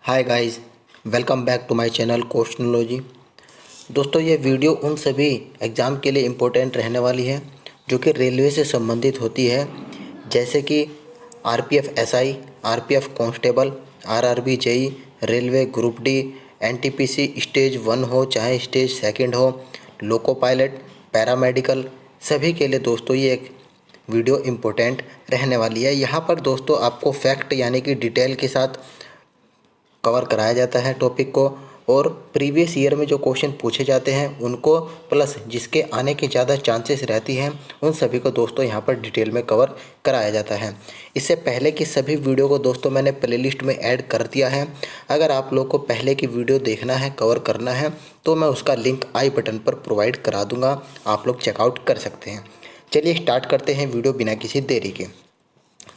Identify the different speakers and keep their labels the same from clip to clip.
Speaker 1: Hi guys, welcome back to my channel Questionology. दोस्तों, ये video उन सभी एग्ज़ाम के लिए इम्पोर्टेंट रहने वाली है जो कि रेलवे से संबंधित होती है, जैसे कि RPF SI, RPF constable, RRB JE, railway group D, NTPC stage 1 हो चाहे स्टेज 2 हो, लोको पायलट, पैरामेडिकल, सभी के लिए दोस्तों ये एक वीडियो इम्पोर्टेंट रहने वाली है। यहाँ पर दोस्तों आपको फैक्ट यानी कि डिटेल के साथ कवर कराया जाता है टॉपिक को, और प्रीवियस ईयर में जो क्वेश्चन पूछे जाते हैं उनको प्लस जिसके आने की ज़्यादा चांसेस रहती हैं उन सभी को दोस्तों यहाँ पर डिटेल में कवर कराया जाता है। इससे पहले की सभी वीडियो को दोस्तों मैंने प्लेलिस्ट में ऐड कर दिया है। अगर आप लोग को पहले की वीडियो देखना है, कवर करना है, तो मैं उसका लिंक आई बटन पर प्रोवाइड करा दूँगा, आप लोग चेकआउट कर सकते हैं। चलिए स्टार्ट करते हैं वीडियो बिना किसी देरी के।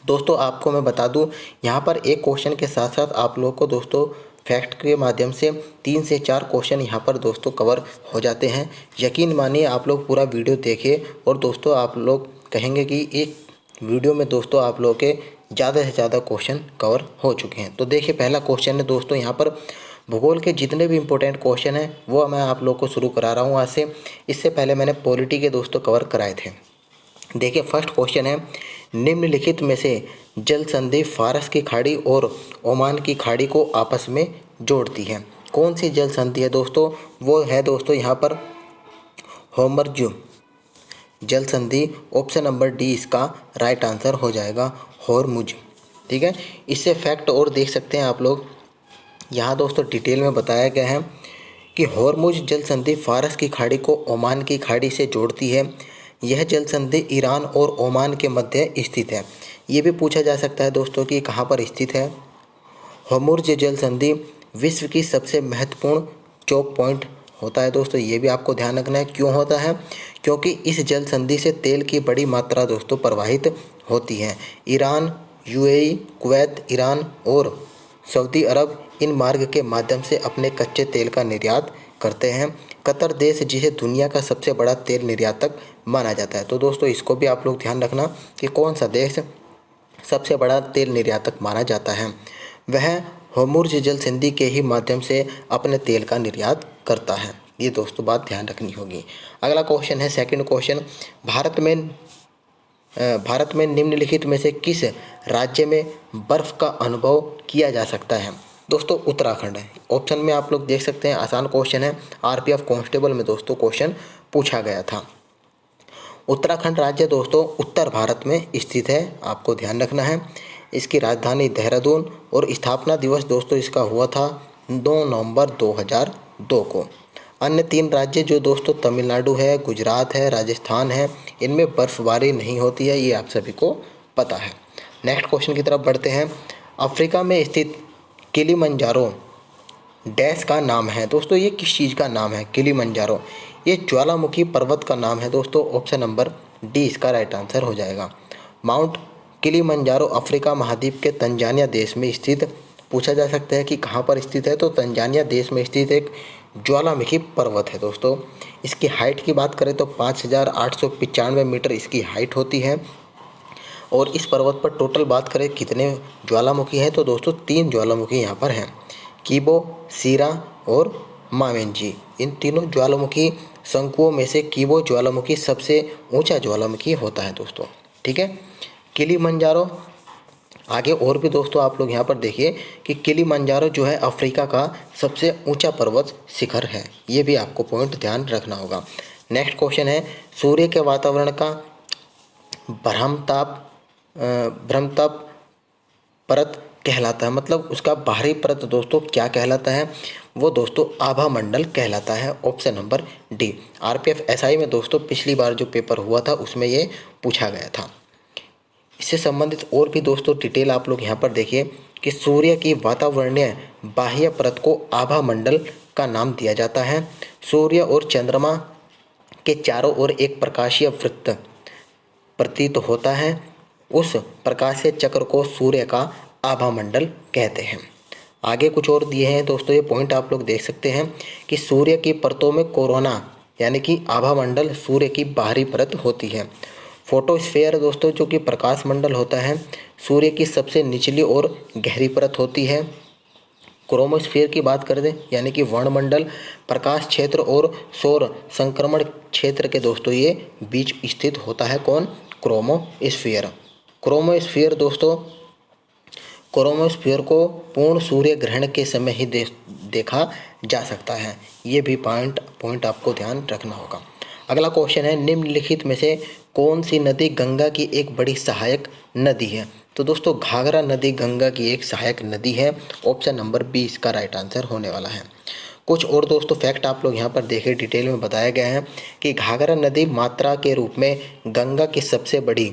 Speaker 1: दोस्तों आपको मैं बता दूं, यहाँ पर एक क्वेश्चन के साथ साथ आप लोगों को दोस्तों फैक्ट के माध्यम से 3 से 4 क्वेश्चन यहाँ पर दोस्तों कवर हो जाते हैं। यकीन मानिए आप लोग पूरा वीडियो देखिए और दोस्तों आप लोग कहेंगे कि एक वीडियो में दोस्तों आप लोगों के ज़्यादा से ज़्यादा क्वेश्चन कवर हो चुके हैं। तो देखिए पहला क्वेश्चन है दोस्तों, यहाँ पर भूगोल के जितने भी इंपॉर्टेंट क्वेश्चन हैं वो मैं आप लोग को शुरू करा रहा हूँ आज से। इससे पहले मैंने पॉलिटी के दोस्तों कवर कराए थे। देखिए फर्स्ट क्वेश्चन है, निम्नलिखित में से जल संधि फारस की खाड़ी और ओमान की खाड़ी को आपस में जोड़ती है। कौन सी जल संधि है दोस्तों? वो है दोस्तों यहाँ पर होर्मुज़ जल संधि। ऑप्शन नंबर डी इसका राइट आंसर हो जाएगा, होर्मुज़। ठीक है, इससे फैक्ट और देख सकते हैं आप लोग। यहाँ दोस्तों डिटेल में बताया गया है कि होर्मुज़ जल संधि फारस की खाड़ी को ओमान की खाड़ी से जोड़ती है। यह जल संधि ईरान और ओमान के मध्य स्थित है। ये भी पूछा जा सकता है दोस्तों कि कहाँ पर स्थित है। होर्मुज़ जल संधि विश्व की सबसे महत्वपूर्ण चोक पॉइंट होता है दोस्तों, ये भी आपको ध्यान रखना है। क्यों होता है? क्योंकि इस जल संधि से तेल की बड़ी मात्रा दोस्तों प्रवाहित होती है। ईरान, यूएई, कुवैत, ईरान और सऊदी अरब इन मार्ग के माध्यम से अपने कच्चे तेल का निर्यात करते हैं। कतर देश जिसे दुनिया का सबसे बड़ा तेल निर्यातक माना जाता है। तो दोस्तों इसको भी आप लोग ध्यान रखना कि कौन सा देश सबसे बड़ा तेल निर्यातक माना जाता है। वह होर्मुज़ जल संधि के ही माध्यम से अपने तेल का निर्यात करता है। ये दोस्तों बात ध्यान रखनी होगी। अगला क्वेश्चन है सेकंड क्वेश्चन, भारत में निम्नलिखित में से किस राज्य में बर्फ़ का अनुभव किया जा सकता है? दोस्तों उत्तराखंड है। ऑप्शन में आप लोग देख सकते हैं, आसान क्वेश्चन है। आरपीएफ कांस्टेबल में दोस्तों क्वेश्चन पूछा गया था। उत्तराखंड राज्य दोस्तों उत्तर भारत में स्थित है, आपको ध्यान रखना है। इसकी राजधानी देहरादून और स्थापना दिवस दोस्तों इसका हुआ था 2 नवंबर 2002 को। अन्य 3 राज्य जो दोस्तों तमिलनाडु है, गुजरात है, राजस्थान है, इनमें बर्फबारी नहीं होती है, ये आप सभी को पता है। नेक्स्ट क्वेश्चन की तरफ बढ़ते हैं। अफ्रीका में स्थित किलिमंजारो डैश का नाम है। दोस्तों ये किस चीज़ का नाम है? किलिमंजारो, ये ज्वालामुखी पर्वत का नाम है दोस्तों। ऑप्शन नंबर डी इसका राइट आंसर हो जाएगा। माउंट किलिमंजारो अफ्रीका महाद्वीप के तंजानिया देश में स्थित, पूछा जा सकता है कि कहाँ पर स्थित है, तो तंजानिया देश में स्थित एक ज्वालामुखी पर्वत है दोस्तों। इसकी हाइट की बात करें तो 5895 मीटर इसकी हाइट होती है। और इस पर्वत पर टोटल बात करें कितने ज्वालामुखी हैं, तो दोस्तों 3 ज्वालामुखी यहाँ पर हैं, कीबो, सीरा और मावेंजी। इन तीनों ज्वालामुखी शंकुओं में से कीबो ज्वालामुखी सबसे ऊंचा ज्वालामुखी होता है दोस्तों। ठीक है, किलिमंजारो आगे और भी दोस्तों आप लोग यहाँ पर देखिए कि किलिमंजारो जो है अफ्रीका का सबसे ऊंचा पर्वत शिखर है। ये भी आपको पॉइंट ध्यान रखना होगा। नेक्स्ट क्वेश्चन है, सूर्य के वातावरण का भ्रमताप परत कहलाता है, मतलब उसका बाहरी परत दोस्तों क्या कहलाता है? वो दोस्तों आभा मंडल कहलाता है। Option number D. RPF SI में दोस्तों पिछली बार जो पेपर हुआ था उसमें ये पूछा गया था। इससे संबंधित और भी दोस्तों डिटेल आप लोग यहाँ पर देखिए कि सूर्य की वातावरणीय बाह्य परत को आभा मंडल का नाम दिया जाता है। सूर्य और चंद्रमा के चारों ओर एक प्रकाशीय वृत्त प्रतीत होता है। उस प्रकाशीय चक्र को सूर्य का आभा मंडल कहते हैं। आगे कुछ और दिए हैं दोस्तों, ये पॉइंट आप लोग देख सकते हैं कि सूर्य की परतों में कोरोना यानी कि आभा मंडल सूर्य की बाहरी परत होती है। फोटोस्फीयर दोस्तों जो कि प्रकाश मंडल होता है, सूर्य की सबसे निचली और गहरी परत होती है। क्रोमोस्फीयर की बात कर दें यानी कि वर्णमंडल, प्रकाश क्षेत्र और सौर संक्रमण क्षेत्र के दोस्तों ये बीच स्थित होता है कौन? क्रोमोस्फीयर। क्रोमोस्फीयर दोस्तों, क्रोमोस्फीयर को पूर्ण सूर्य ग्रहण के समय ही देखा जा सकता है। ये भी पॉइंट आपको ध्यान रखना होगा। अगला क्वेश्चन है, निम्नलिखित में से कौन सी नदी गंगा की एक बड़ी सहायक नदी है? तो दोस्तों घाघरा नदी गंगा की एक सहायक नदी है। ऑप्शन नंबर बी इसका राइट आंसर होने वाला है। कुछ और दोस्तों फैक्ट आप लोग यहाँ पर देखिए, डिटेल में बताया गया है कि घाघरा नदी मात्रा के रूप में गंगा की सबसे बड़ी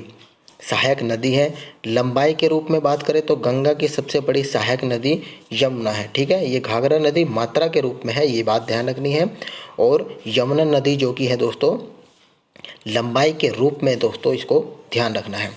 Speaker 1: सहायक नदी है। लंबाई के रूप में बात करें तो गंगा की सबसे बड़ी सहायक नदी यमुना है। ठीक है, ये घाघरा नदी मात्रा के रूप में है, ये बात ध्यान रखनी है। और यमुना नदी जो कि है दोस्तों लंबाई के रूप में, दोस्तों इसको ध्यान रखना है।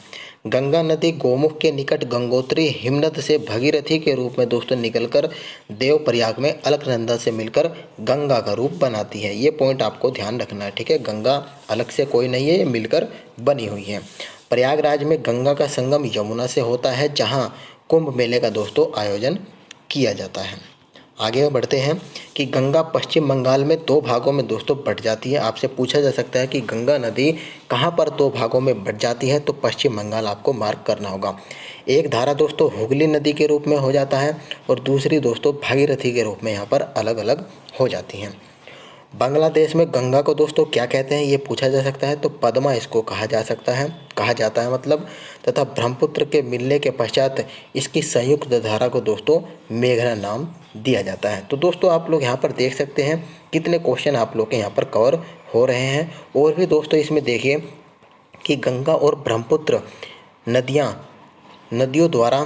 Speaker 1: गंगा नदी गोमुख के निकट गंगोत्री हिमनद से भगीरथी के रूप में दोस्तों निकलकर देवप्रयाग में अलकनंदा से मिलकर गंगा का रूप बनाती है। ये पॉइंट आपको ध्यान रखना है। ठीक है, गंगा अलग से कोई नहीं है, ये मिलकर बनी हुई है। प्रयागराज में गंगा का संगम यमुना से होता है, जहाँ कुंभ मेले का दोस्तों आयोजन किया जाता है। आगे बढ़ते हैं कि गंगा पश्चिम बंगाल में दो भागों में दोस्तों बट जाती है। आपसे पूछा जा सकता है कि गंगा नदी कहाँ पर दो भागों में बट जाती है, तो पश्चिम बंगाल आपको मार्क करना होगा। एक धारा दोस्तों हुगली नदी के रूप में हो जाता है और दूसरी दोस्तों भागीरथी के रूप में यहाँ पर अलग अलग हो जाती हैं। बांग्लादेश में गंगा को दोस्तों क्या कहते हैं, ये पूछा जा सकता है। तो पद्मा इसको कहा जाता है मतलब, तथा ब्रह्मपुत्र के मिलने के पश्चात इसकी संयुक्त धारा को दोस्तों मेघना नाम दिया जाता है। तो दोस्तों आप लोग यहाँ पर देख सकते हैं कितने क्वेश्चन आप लोग के यहाँ पर कवर हो रहे हैं। और भी दोस्तों इसमें देखिए कि गंगा और ब्रह्मपुत्र नदियों द्वारा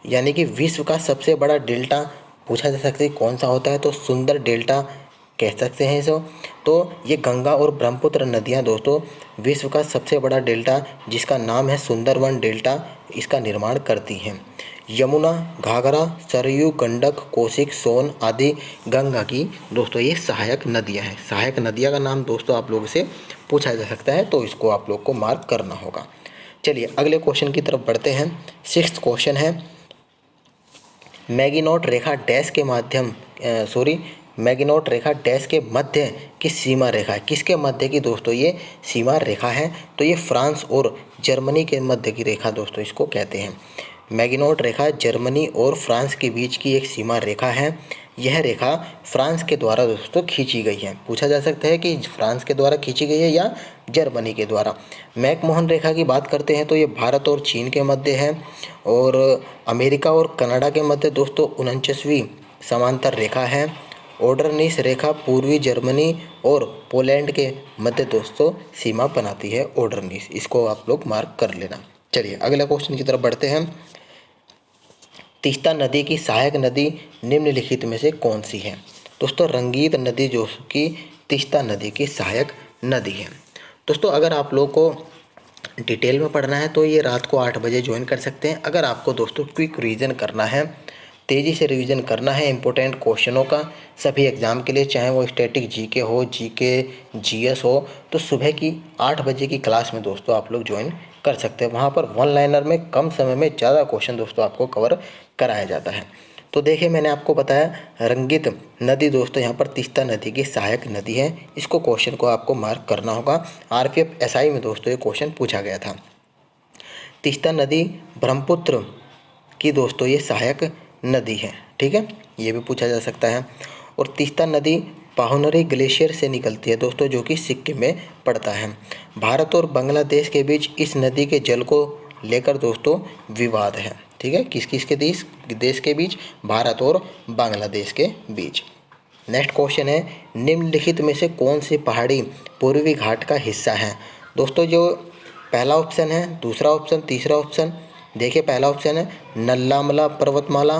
Speaker 1: यानी कि विश्व का सबसे बड़ा डेल्टा पूछा जा सकता है कौन सा होता है, तो सुंदर डेल्टा कह सकते हैं इसको। तो ये गंगा और ब्रह्मपुत्र नदियाँ दोस्तों विश्व का सबसे बड़ा डेल्टा जिसका नाम है सुंदरवन डेल्टा, इसका निर्माण करती हैं। यमुना, घाघरा, सरयू, गंडक, कोसिक, सोन आदि गंगा की दोस्तों ये सहायक नदियाँ हैं। सहायक नदियाँ का नाम दोस्तों आप लोगों से पूछा जा सकता है, तो इसको आप लोग को मार्क करना होगा। चलिए अगले क्वेश्चन की तरफ बढ़ते हैं। 6th क्वेश्चन है, मैगीनोट रेखा डैश के मैगीनोट रेखा डैश के मध्य की सीमा रेखा है। किसके मध्य की दोस्तों ये सीमा रेखा है? तो ये फ्रांस और जर्मनी के मध्य की रेखा दोस्तों इसको कहते हैं। मैगीनोट रेखा जर्मनी और फ्रांस के बीच की एक सीमा रेखा है। यह रेखा फ्रांस के द्वारा दोस्तों खींची गई है। पूछा जा सकता है कि फ्रांस के द्वारा खींची गई है या जर्मनी के द्वारा। मैकमोहन रेखा की बात करते हैं तो ये भारत और चीन के मध्य है। और अमेरिका और कनाडा के मध्य दोस्तों 49वीं समांतर रेखा है। ओडरनिस रेखा पूर्वी जर्मनी और पोलैंड के मध्य दोस्तों सीमा बनाती है ओडरनिस, इसको आप लोग मार्क कर लेना। चलिए अगला क्वेश्चन की तरफ बढ़ते हैं। तीस्ता नदी की सहायक नदी निम्नलिखित में से कौन सी है? दोस्तों रंगीत नदी जो कि तीस्ता नदी की सहायक नदी है। दोस्तों अगर आप लोग को डिटेल में पढ़ना है तो ये रात को 8 बजे ज्वाइन कर सकते हैं। अगर आपको दोस्तों क्विक रिवीजन करना है, तेज़ी से रिवीजन करना है इंपॉर्टेंट क्वेश्चनों का सभी एग्ज़ाम के लिए, चाहे वो स्टैटिक जीके हो, जीके जीएस हो, तो सुबह की 8 बजे की क्लास में दोस्तों आप लोग ज्वाइन कर सकते हैं। वहाँ पर वन लाइनर में कम समय में ज़्यादा क्वेश्चन दोस्तों आपको कवर कराया जाता है। तो देखिए मैंने आपको बताया रंगित नदी दोस्तों यहाँ पर तीस्ता नदी की सहायक नदी है। इसको क्वेश्चन को आपको मार्क करना होगा। आरपीएफ एसआई में दोस्तों ये क्वेश्चन पूछा गया था। तीस्ता नदी ब्रह्मपुत्र की दोस्तों ये सहायक नदी है। ठीक है, ये भी पूछा जा सकता है। और तीस्ता नदी पाहुनरी ग्लेशियर से निकलती है दोस्तों, जो कि सिक्किम में पड़ता है। भारत और बांग्लादेश के बीच इस नदी के जल को लेकर दोस्तों विवाद है। ठीक है, किस किस के देश के बीच? भारत और बांग्लादेश के बीच। नेक्स्ट क्वेश्चन है, निम्नलिखित में से कौन सी पहाड़ी पूर्वी घाट का हिस्सा है? दोस्तों जो पहला ऑप्शन है, दूसरा ऑप्शन, तीसरा ऑप्शन, देखिए पहला ऑप्शन है नल्लामला पर्वतमाला,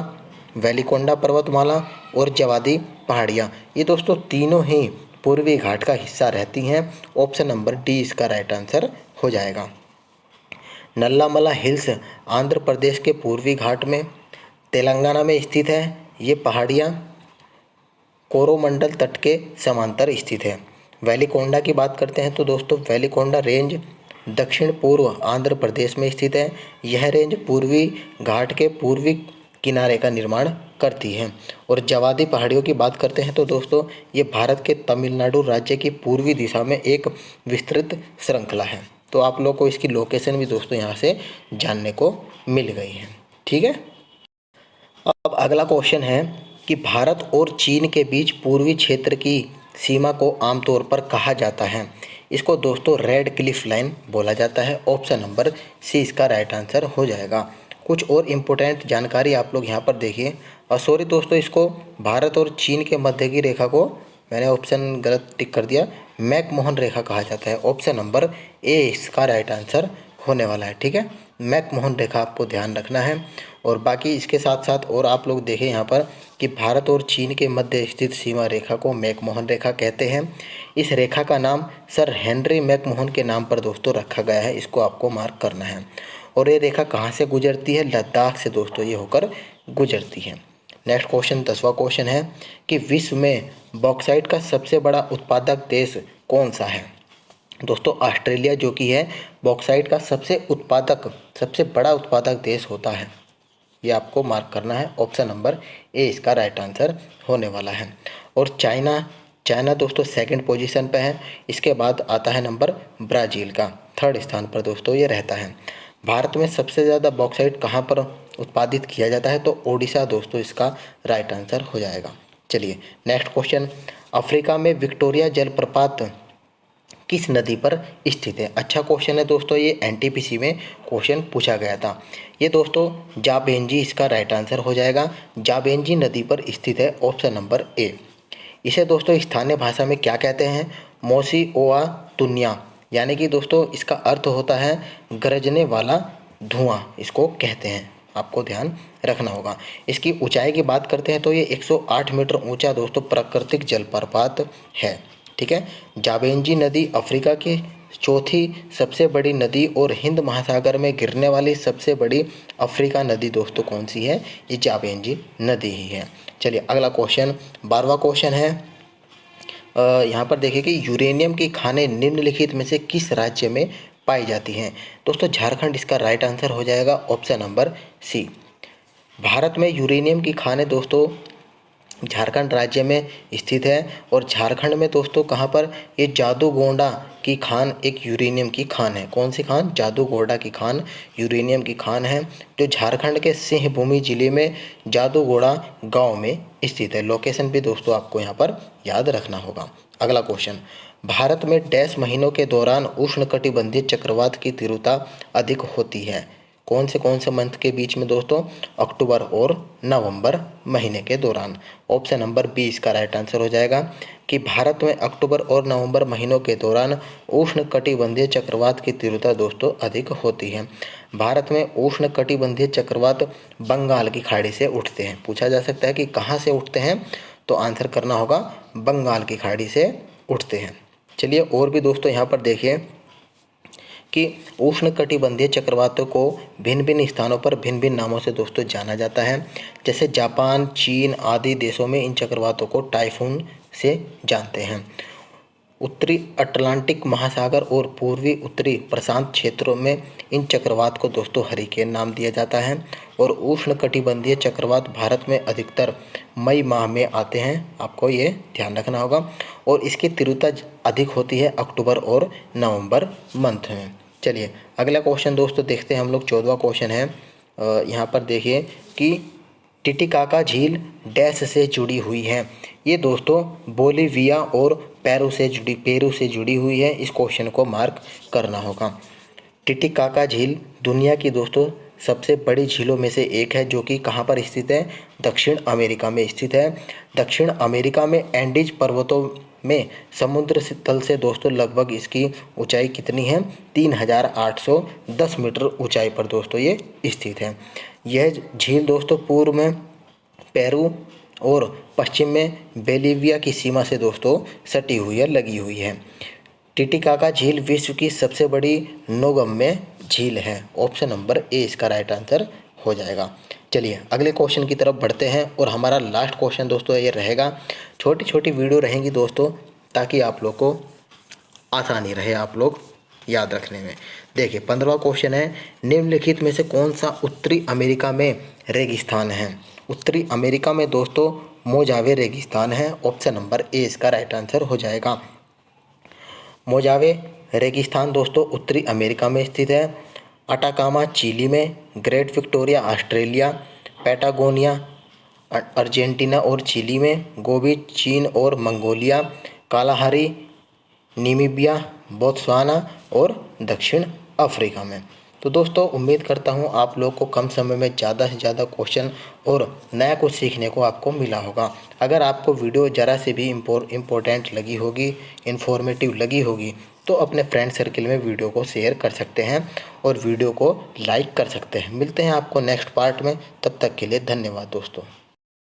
Speaker 1: वेलिकोंडा पर्वतमाला और जवादी पहाड़ियाँ। ये दोस्तों तीनों ही पूर्वी घाट का हिस्सा रहती हैं। ऑप्शन नंबर डी इसका राइट आंसर हो जाएगा। नल्लामला हिल्स आंध्र प्रदेश के पूर्वी घाट में तेलंगाना में स्थित है। ये पहाड़ियाँ कोरोमंडल तट के समांतर स्थित है। वेलिकोंडा की बात करते हैं तो दोस्तों वेलिकोंडा रेंज दक्षिण पूर्व आंध्र प्रदेश में स्थित है। यह रेंज पूर्वी घाट के पूर्वी किनारे का निर्माण करती है। और जवादी पहाड़ियों की बात करते हैं तो दोस्तों ये भारत के तमिलनाडु राज्य की पूर्वी दिशा में एक विस्तृत श्रृंखला है। तो आप लोग को इसकी लोकेशन भी दोस्तों यहाँ से जानने को मिल गई है। ठीक है। अब अगला क्वेश्चन है कि भारत और चीन के बीच पूर्वी क्षेत्र की सीमा को आमतौर पर कहा जाता है। इसको दोस्तों रेड क्लिफ लाइन बोला जाता है। ऑप्शन नंबर सी इसका राइट आंसर हो जाएगा। कुछ और इम्पोर्टेंट जानकारी आप लोग यहाँ पर देखिए। और सॉरी दोस्तों, इसको भारत और चीन के मध्य की रेखा को मैंने ऑप्शन गलत टिक कर दिया, मैकमोहन रेखा कहा जाता है। ऑप्शन नंबर ए इसका राइट आंसर होने वाला है। ठीक है, मैकमोहन रेखा आपको ध्यान रखना है। और बाकी इसके साथ साथ और आप लोग देखें यहाँ पर कि भारत और चीन के मध्य स्थित सीमा रेखा को मैकमोहन रेखा कहते हैं। इस रेखा का नाम सर हेनरी मैकमोहन के नाम पर दोस्तों रखा गया है। इसको आपको मार्क करना है। और ये रेखा कहाँ से गुजरती है? लद्दाख से दोस्तों ये होकर गुजरती है। नेक्स्ट क्वेश्चन 10वां क्वेश्चन है कि विश्व में बॉक्साइट का सबसे बड़ा उत्पादक देश कौन सा है? दोस्तों ऑस्ट्रेलिया जो कि है बॉक्साइट का सबसे बड़ा उत्पादक देश होता है। ये आपको मार्क करना है। ऑप्शन नंबर ए इसका राइट आंसर होने वाला है। और चाइना दोस्तों सेकंड पोजीशन पे है। इसके बाद आता है नंबर ब्राज़ील का, थर्ड स्थान पर दोस्तों ये रहता है। भारत में सबसे ज़्यादा बॉक्साइट कहाँ पर उत्पादित किया जाता है? तो ओडिशा दोस्तों इसका राइट आंसर हो जाएगा। चलिए नेक्स्ट क्वेश्चन, अफ्रीका में विक्टोरिया जलप्रपात किस नदी पर स्थित है? अच्छा क्वेश्चन है दोस्तों, ये एनटीपीसी में क्वेश्चन पूछा गया था। ये दोस्तों जाबेंजी इसका राइट आंसर हो जाएगा। जाबेंजी नदी पर स्थित है। Option number A. इसे दोस्तों स्थानीय भाषा में क्या कहते हैं? मोसी ओआ तुनिया, यानी कि दोस्तों इसका अर्थ होता है गरजने वाला धुआं, इसको कहते हैं। आपको ध्यान रखना होगा। इसकी ऊंचाई की बात करते हैं तो ये 108 मीटर ऊंचा दोस्तों प्राकृतिक जलप्रपात है। ठीक है। जाबेंजी नदी अफ्रीका की चौथी सबसे बड़ी नदी और हिंद महासागर में गिरने वाली सबसे बड़ी अफ्रीका नदी दोस्तों कौन सी है? ये जाबेंजी नदी ही है। चलिए अगला क्वेश्चन 12वां क्वेश्चन है। यहाँ पर देखिए कि यूरेनियम की खानें निम्नलिखित में से किस राज्य में पाई जाती हैं? दोस्तों झारखंड इसका राइट आंसर हो जाएगा। Option number C. भारत में यूरेनियम की खानें दोस्तों झारखंड राज्य में स्थित है। और झारखंड में दोस्तों कहाँ पर? ये जादूगोंडा की खान एक यूरेनियम की खान है। कौन सी खान? जादूगोंडा की खान यूरेनियम की खान है, जो झारखंड के सिंहभूमि जिले में जादूगोंडा गांव में स्थित है। लोकेशन भी दोस्तों आपको यहाँ पर याद रखना होगा। अगला क्वेश्चन, भारत में डैश महीनों के दौरान उष्णकटिबंधीय चक्रवात की तीव्रता अधिक होती है? कौन से मंथ के बीच में दोस्तों? अक्टूबर और नवंबर महीने के दौरान। ऑप्शन नंबर बी इसका राइट आंसर हो जाएगा कि भारत में अक्टूबर और नवंबर महीनों के दौरान उष्णकटिबंधीय चक्रवात की तीव्रता दोस्तों अधिक होती है। भारत में उष्णकटिबंधीय चक्रवात बंगाल की खाड़ी से उठते हैं। पूछा जा सकता है कि कहाँ से उठते हैं, तो आंसर करना होगा बंगाल की खाड़ी से उठते हैं। चलिए और भी दोस्तों यहाँ पर देखिए कि उष्णकटिबंधीय चक्रवातों को भिन्न भिन्न स्थानों पर भिन्न भिन्न नामों से दोस्तों जाना जाता है। जैसे जापान, चीन आदि देशों में इन चक्रवातों को टाइफून से जानते हैं। उत्तरी अटलांटिक महासागर और पूर्वी उत्तरी प्रशांत क्षेत्रों में इन चक्रवात को दोस्तों हरिकेन नाम दिया जाता है। और उष्णकटिबंधीय चक्रवात भारत में अधिकतर मई माह में आते हैं, आपको ये ध्यान रखना होगा। और इसकी तीव्रता अधिक होती है अक्टूबर और नवंबर मंथ में। चलिए अगला क्वेश्चन दोस्तों देखते हैं हम लोग। 14वां क्वेश्चन है। यहाँ पर देखिए कि टिटिकाका झील डैश से जुड़ी हुई है? ये दोस्तों बोलीविया और पेरू से जुड़ी हुई है। इस क्वेश्चन को मार्क करना होगा। टिटिकाका झील दुनिया की दोस्तों सबसे बड़ी झीलों में से एक है, जो कि कहाँ पर स्थित है? दक्षिण अमेरिका में स्थित है। दक्षिण अमेरिका में एंडीज पर्वतों में समुद्र तल से दोस्तों लगभग इसकी ऊंचाई कितनी है? 3810 मीटर ऊंचाई पर दोस्तों ये स्थित है। यह झील दोस्तों पूर्व में पेरू और पश्चिम में बोलीविया की सीमा से दोस्तों सटी हुई है, लगी हुई है। टिटिकाका झील विश्व की सबसे बड़ी नौगम्य झील है। ऑप्शन नंबर ए इसका राइट आंसर हो जाएगा। चलिए अगले क्वेश्चन की तरफ बढ़ते हैं और हमारा लास्ट क्वेश्चन दोस्तों ये रहेगा। छोटी छोटी वीडियो रहेंगी दोस्तों, ताकि आप लोग को आसानी रहे आप लोग याद रखने में। देखिए 15वां क्वेश्चन है, निम्नलिखित में से कौन सा उत्तरी अमेरिका में रेगिस्तान हैं। उत्तरी अमेरिका में दोस्तों मोजावे रेगिस्तान है। ऑप्शन नंबर ए इसका राइट आंसर हो जाएगा। मोजावे रेगिस्तान दोस्तों उत्तरी अमेरिका में स्थित है। अटाकामा चिली में, great Victoria Australia, Patagonia Argentina और चिली में, गोबी चीन और मंगोलिया, कालाहारी नामीबिया, बोत्सवाना और दक्षिण अफ्रीका में। तो दोस्तों उम्मीद करता हूँ आप लोग को कम समय में ज़्यादा से ज़्यादा क्वेश्चन और नया कुछ सीखने को आपको मिला होगा। अगर आपको वीडियो ज़रा से भी इम्पोर्टेंट लगी होगी, इन्फॉर्मेटिव लगी होगी, तो अपने फ्रेंड सर्किल में वीडियो को शेयर कर सकते हैं और वीडियो को लाइक कर सकते हैं। मिलते हैं आपको नेक्स्ट पार्ट में, तब तक के लिए धन्यवाद दोस्तों।